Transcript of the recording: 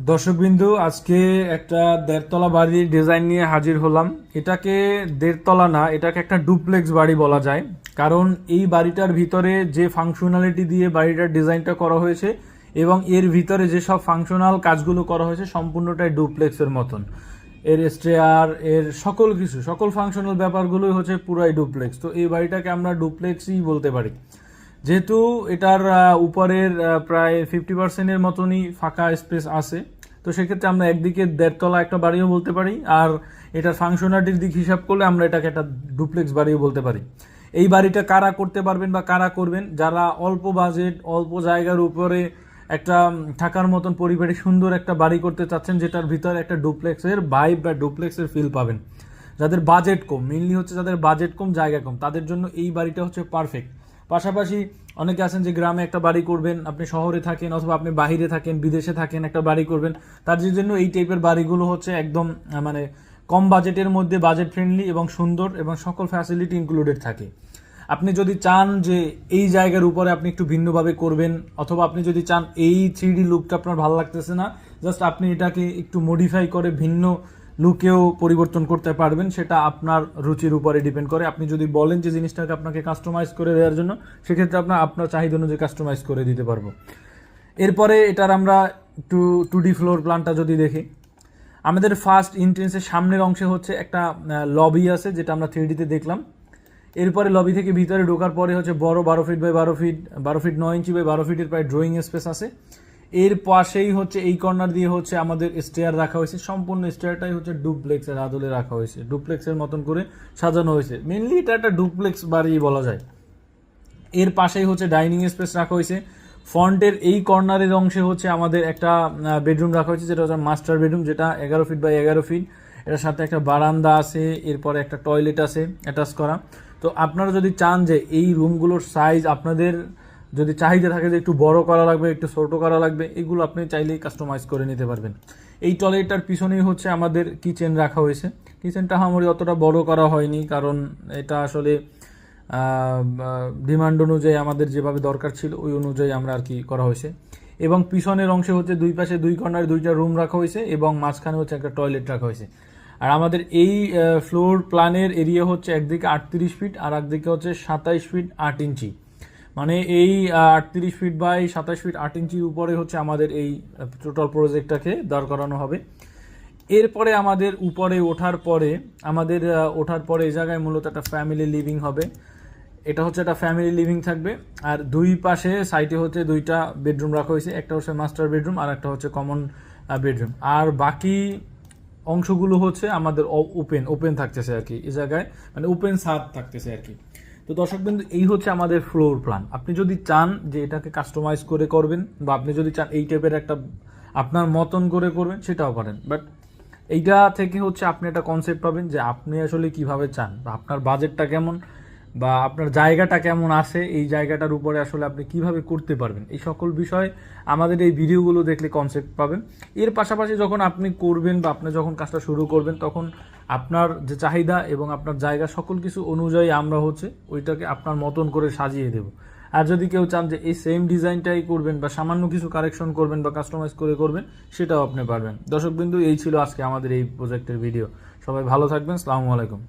দর্শকবিন্দু, আজকে একটা দেড়তলা বাড়ির ডিজাইন নিয়ে হাজির হলাম। এটাকে দেড়তলা না, এটাকে একটা ডুপ্লেক্স বাড়ি বলা যায়। কারণ এই বাড়িটার ভিতরে যে ফাংশনালিটি দিয়ে বাড়িটার ডিজাইনটা করা হয়েছে এবং এর ভিতরে যে সব ফাংশনাল কাজগুলো করা হয়েছে সম্পূর্ণটাই ডুপ্লেক্সের মতন। এর স্টেয়ার, এর সকল কিছু, সকল ফাংশনাল ব্যাপারগুলোই হচ্ছে পুরাই ডুপ্লেক্স। তো এই বাড়িটাকে আমরা ডুপ্লেক্সই বলতে পারি, যেহেতু এটার উপরের প্রায় 50% মতনই ফাঁকা স্পেস আছে। তো সেক্ষেত্রে আমরা একদিকে দেড়তলা একটা বাড়িও বলতে পারি, আর এটার ফাংশনালিটির দিক হিসাব করলে আমরা এটাকে একটা ডুপ্লেক্স বাড়িও বলতে পারি। এই বাড়িটা কারা করতে পারবেন বা কারা করবেন? যারা অল্প বাজেট, অল্প জায়গার উপরে একটা থাকার মতন পরিবারে সুন্দর একটা বাড়ি করতে চাচ্ছেন, যেটার ভিতরে একটা ডুপ্লেক্সের ভাইব বা ডুপ্লেক্সের ফিল পাবেন। যাদের বাজেট কম, মেনলি হচ্ছে যাদের বাজেট কম, জায়গা কম, তাদের জন্য এই বাড়িটা হচ্ছে পারফেক্ট। পাশাপাশি অনেকে আছেন যে গ্রামে একটা বাড়ি করবেন, আপনি শহরে থাকেন অথবা আপনি বাইরে থাকেন, বিদেশে থাকেন, একটা বাড়ি করবেন, তার জন্য এই টাইপের বাড়িগুলো হচ্ছে একদম মানে কম বাজেটের মধ্যে বাজেট ফ্রেন্ডলি এবং সুন্দর এবং সকল ফ্যাসিলিটি ইনক্লুডেড থাকে। আপনি যদি চান যে এই জায়গার উপরে আপনি একটু ভিন্নভাবে করবেন, অথবা আপনি যদি চান এই 3D লুকটা আপনার ভালো লাগতেছে না, জাস্ট আপনি এটাকে একটু মডিফাই করে ভিন্ন লুকেও পরিবর্তন করতে পারবেন, সেটা আপনার রুচির উপরে ডিপেন্ড করে। আপনি যদি বলেন যে জিনিসটাকে আপনাকে কাস্টমাইজ করে দেওয়ার জন্য, সেক্ষেত্রে আপনার চাহিদা অনুযায়ী কাস্টমাইজ করে দিতে পারবো। এরপরে এটার আমরা একটু 2D ফ্লোর প্ল্যানটা যদি দেখি, আমাদের ফার্স্ট এন্ট্রেন্সের সামনের অংশে হচ্ছে একটা লবি আছে, যেটা আমরা 3Dতে দেখলাম। এরপরে লবি থেকে ভিতরে ঢোকার পরে হচ্ছে বড় 12 feet by 12 feet, 12 feet 9 inch by 12 ফিটের প্রায় ড্রয়িং স্পেস আছে। এর পাশেই হচ্ছে এই কর্নার দিয়ে হচ্ছে আমাদের স্টেয়ার রাখা হয়েছে। সম্পূর্ণ স্টেয়ারটাই হচ্ছে ডুপ্লেক্সের আদলে রাখা হয়েছে, ডুপ্লেক্সের মতন করে সাজানো হয়েছে। মেনলি এটা একটা ডুপ্লেক্স বাড়ি বলা যায়। এর পাশেই হচ্ছে ডাইনিং স্পেস রাখা হয়েছে। ফ্রন্টের এই কর্নারের অংশে হচ্ছে আমাদের একটা বেডরুম রাখা হয়েছে, যেটা হচ্ছে মাস্টার বেডরুম, যেটা 11 ফিট বাই 11 ফিট। এটার সাথে একটা বারান্দা আছে, এরপরে একটা টয়লেট আছে অ্যাটাচ করা। তো আপনারা যদি চান যে এই রুমগুলোর সাইজ আপনাদের যদি চাহিদা থাকে যে একটু বড় করা লাগবে, একটু ছোটো করা লাগবে, এগুলো আপনি চাইলেই কাস্টমাইজ করে নিতে পারবেন। এই টয়লেটটার পিছনেই হচ্ছে আমাদের কিচেন রাখা হয়েছে। কিচেনটা আমার অতটা বড় করা হয়নি, কারণ এটা আসলে ডিমান্ড অনুযায়ী আমাদের যেভাবে দরকার ছিল ওই অনুযায়ী আমরা আর কি করা হয়েছে। এবং পিছনের অংশে হচ্ছে দুই পাশে দুই কর্নারে দুইটা রুম রাখা হয়েছে এবং মাঝখানে হচ্ছে একটা টয়লেট রাখা হয়েছে। আর আমাদের এই ফ্লোর প্ল্যানের এরিয়া হচ্ছে একদিকে 38 ফিট আর একদিকে হচ্ছে 27 ফিট 8 ইঞ্চি। মানে এই 38 ফিট বাই 27 ফিট 8 ইঞ্চির উপরে হচ্ছে আমাদের এই টোটাল প্রজেক্টটাকে দাঁড় করানো হবে। এরপরে আমাদের উপরে ওঠার পরে এই জায়গায় মূলত একটা ফ্যামিলি লিভিং হবে। এটা হচ্ছে একটা ফ্যামিলি লিভিং থাকবে। আর দুই পাশে সাইডে হচ্ছে দুইটা বেডরুম রাখা হয়েছে, একটা হচ্ছে মাস্টার বেডরুম আর একটা হচ্ছে কমন বেডরুম। আর বাকি অংশগুলো হচ্ছে আমাদের ওপেন থাকতেছে আর কি, এই জায়গায় মানে ওপেন ছাদ থাকতেছে আর কি। তো দর্শকবৃন্দ, এই হচ্ছে আমাদের ফ্লোর প্ল্যান। আপনি যদি চান যে এটাকে কাস্টমাইজ করে করবেন, বা আপনি যদি চান এই টাইপের একটা আপনার মতন করে করবেন, সেটাও পারেন। বাট এইটা থেকে হচ্ছে আপনি একটা কনসেপ্ট পাবেন যে আপনি আসলে কিভাবে চান, বা আপনার বাজেটটা কেমন, বা আপনার জায়গাটা কেমন আছে, এই জায়গাটার উপরে আসলে আপনি কিভাবে করতে পারবেন, এই সকল বিষয় আমাদের এই ভিডিওগুলো দেখলে কনসেপ্ট পাবেন। এর পাশাপাশি যখন আপনি করবেন বা আপনি যখন কাজটা শুরু করবেন, তখন আপনার যে চাহিদা এবং আপনার জায়গা সকল কিছু অনুযায়ী আমরা হচ্ছে ওইটাকে আপনার মতন করে সাজিয়ে দেব। আর যদি কেউ চান যে এই সেম ডিজাইনটাই করবেন বা সামান্য কিছু কারেকশন করবেন বা কাস্টমাইজ করে করবেন, সেটাও আপনি পারবেন। দর্শকবিন্দু, এই ছিল আজকে আমাদের এই প্রজেক্টের ভিডিও। সবাই ভালো থাকবেন। আসসালামু আলাইকুম।